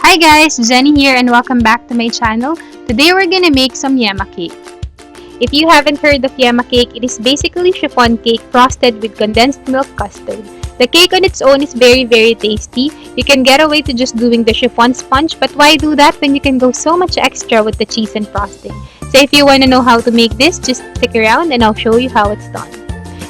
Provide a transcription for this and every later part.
Hi guys, Jenny here and welcome back to my channel. Today we're gonna make some Yema cake. If you haven't heard of Yema cake, it is basically chiffon cake frosted with condensed milk custard. The cake on its own is very tasty. You can get away to just doing the chiffon sponge, but why do that when you can go so much extra with the cheese and frosting? So if you want to know how to make this, just stick around and I'll show you how it's done.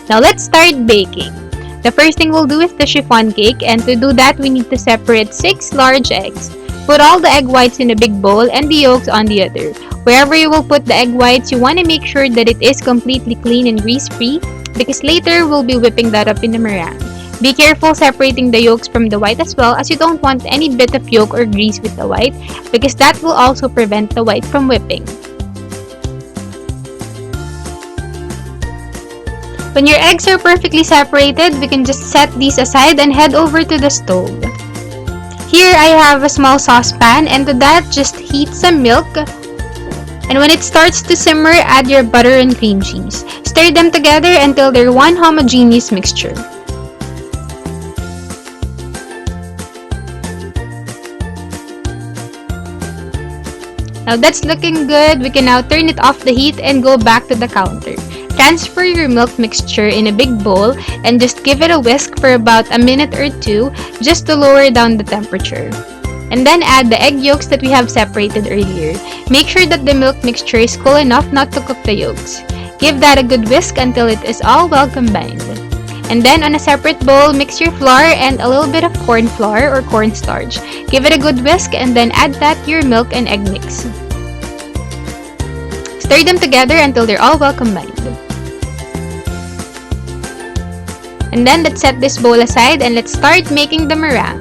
Now let's start baking. The first thing we'll do is the chiffon cake, and to do that we need to separate 6 large eggs. Put all the egg whites in a big bowl and the yolks on the other. Wherever you will put the egg whites, you want to make sure that it is completely clean and grease-free because later we'll be whipping that up in the meringue. Be careful separating the yolks from the white as well, as you don't want any bit of yolk or grease with the white because that will also prevent the white from whipping. When your eggs are perfectly separated, we can just set these aside and head over to the stove. Here I have a small saucepan, and to that just heat some milk. And when it starts to simmer, add your butter and cream cheese. Stir them together until they're one homogeneous mixture. Now that's looking good. We can now turn it off the heat and go back to the counter. Transfer your milk mixture in a big bowl and just give it a whisk for about a minute or two just to lower down the temperature. And then add the egg yolks that we have separated earlier. Make sure that the milk mixture is cool enough not to cook the yolks. Give that a good whisk until it is all well combined. And then on a separate bowl, mix your flour and a little bit of corn flour or cornstarch. Give it a good whisk and then add that to your milk and egg mix. Stir them together until they're all well combined. And then let's set this bowl aside and let's start making the meringue.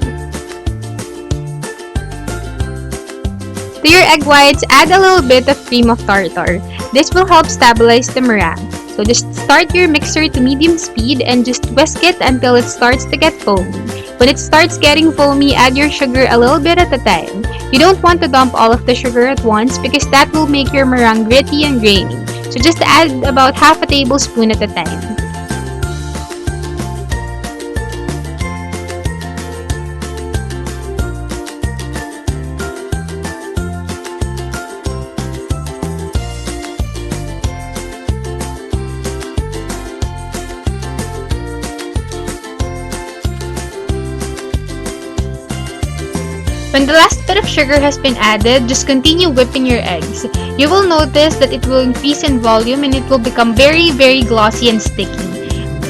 To your egg whites, add a little bit of cream of tartar. This will help stabilize the meringue. So just start your mixer to medium speed and just whisk it until it starts to get foamy. When it starts getting foamy, add your sugar a little bit at a time. You don't want to dump all of the sugar at once because that will make your meringue gritty and grainy. So just add about half a tablespoon at a time. When the last bit of sugar has been added, just continue whipping your eggs. You will notice that it will increase in volume and it will become very glossy and sticky.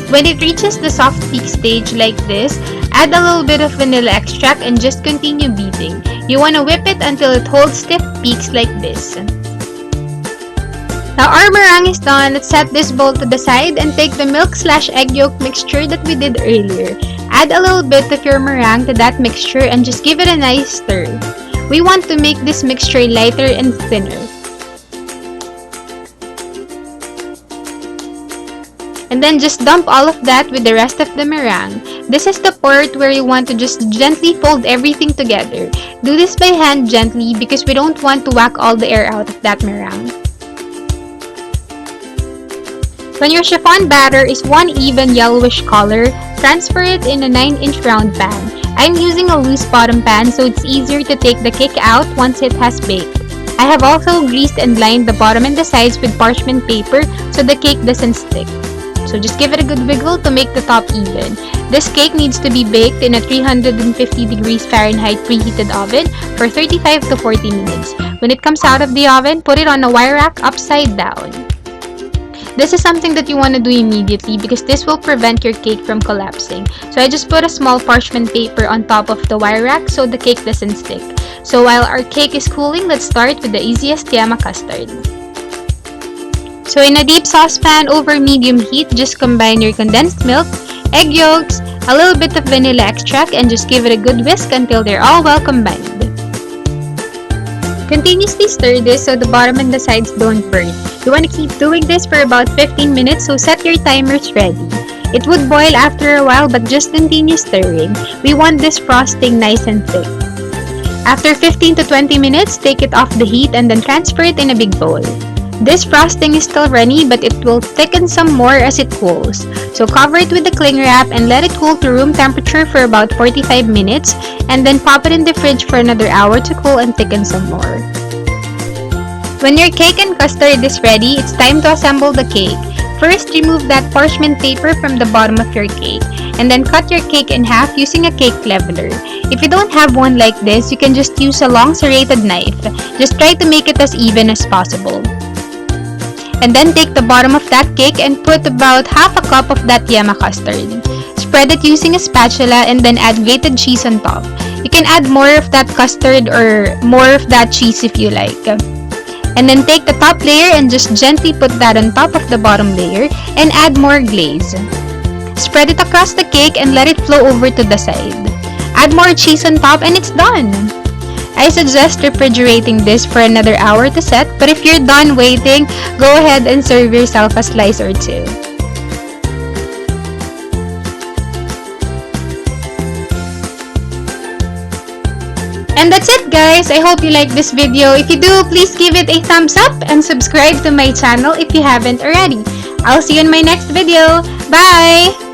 When it reaches the soft peak stage like this, add a little bit of vanilla extract and just continue beating. You want to whip it until it holds stiff peaks like this. Now our meringue is done. Let's set this bowl to the side and take the milk/egg yolk mixture that we did earlier. Add a little bit of your meringue to that mixture and just give it a nice stir. We want to make this mixture lighter and thinner. And then just dump all of that with the rest of the meringue. This is the part where you want to just gently fold everything together. Do this by hand gently because we don't want to whack all the air out of that meringue. When your chiffon batter is one even yellowish color, transfer it in a 9-inch round pan. I'm using a loose bottom pan so it's easier to take the cake out once it has baked. I have also greased and lined the bottom and the sides with parchment paper so the cake doesn't stick. So just give it a good wiggle to make the top even. This cake needs to be baked in a 350 degrees Fahrenheit preheated oven for 35 to 40 minutes. When it comes out of the oven, put it on a wire rack upside down. This is something that you want to do immediately because this will prevent your cake from collapsing. So I just put a small parchment paper on top of the wire rack so the cake doesn't stick. So while our cake is cooling, let's start with the easiest Yema custard. So in a deep saucepan over medium heat, just combine your condensed milk, egg yolks, a little bit of vanilla extract, and just give it a good whisk until they're all well combined. Continuously stir this so the bottom and the sides don't burn. You want to keep doing this for about 15 minutes, so set your timers ready. It would boil after a while, but just continue stirring. We want this frosting nice and thick. After 15 to 20 minutes, take it off the heat and then transfer it in a big bowl. This frosting is still runny, but it will thicken some more as it cools. So cover it with the cling wrap and let it cool to room temperature for about 45 minutes, and then pop it in the fridge for another hour to cool and thicken some more. When your cake and custard is ready, it's time to assemble the cake. First, remove that parchment paper from the bottom of your cake, and then cut your cake in half using a cake leveler. If you don't have one like this, you can just use a long serrated knife. Just try to make it as even as possible. And then take the bottom of that cake and put about half a cup of that Yema Custard. Spread it using a spatula and then add grated cheese on top. You can add more of that custard or more of that cheese if you like. And then take the top layer and just gently put that on top of the bottom layer and add more glaze. Spread it across the cake and let it flow over to the side. Add more cheese on top and it's done! I suggest refrigerating this for another hour to set, but if you're done waiting, go ahead and serve yourself a slice or two. And that's it, guys! I hope you liked this video. If you do, please give it a thumbs up and subscribe to my channel if you haven't already. I'll see you in my next video. Bye!